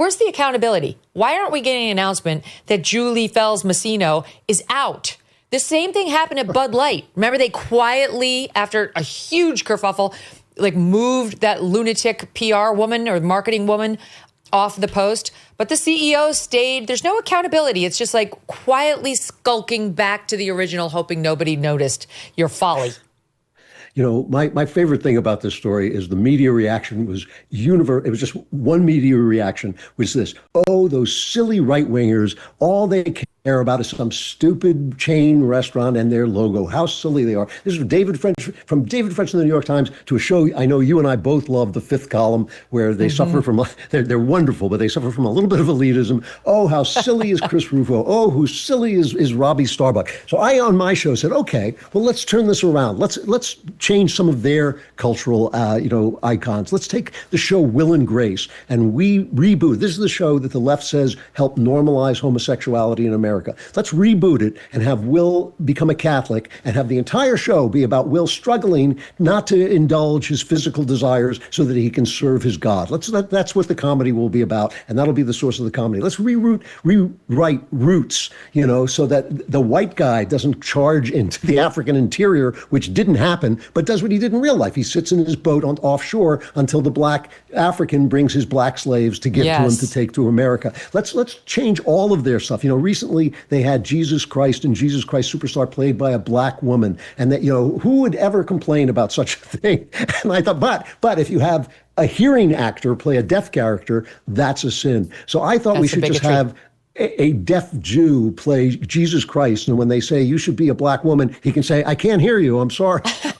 Where's the accountability? Why aren't we getting an announcement that Julie Fells-Massino is out? The same thing happened at Bud Light. Remember, they quietly, after a huge kerfuffle, like moved that lunatic PR woman or marketing woman off the post. But the CEO stayed. There's no accountability. It's just like quietly skulking back to the original, hoping nobody noticed your folly. You know, my favorite thing about this story is the media reaction was universal. It was just one media reaction, was this: oh, those silly right-wingers, all they care about is some stupid chain restaurant and their logo. How silly they are. This is David French, from David French in the New York Times, to a show I know you and I both love, The Fifth Column, where they suffer from, they're wonderful, but they suffer from a little bit of elitism. Oh, how silly is Chris Rufo. Oh, who silly is Robbie Starbuck. So I, on my show, said, okay, well, let's turn this around. Let's change some of their cultural, icons. Let's take the show Will and Grace and we reboot. This is the show that the left says helped normalize homosexuality in America. Let's reboot it and have Will become a Catholic and have the entire show be about Will struggling not to indulge his physical desires so that he can serve his God. That's what the comedy will be about, and that'll be the source of the comedy. Let's rewrite roots, so that the white guy doesn't charge into the African interior, which didn't happen, but does what he did in real life. He sits in his boat offshore until the black African brings his black slaves to give to him to take to America. Let's change all of their stuff. Recently they had Jesus Christ and Jesus Christ Superstar played by a black woman, and that, who would ever complain about such a thing? And I thought, but if you have a hearing actor play a deaf character, that's a sin. So I thought we should just have a deaf Jew play Jesus Christ, and when they say you should be a black woman, he can say, I can't hear you, I'm sorry.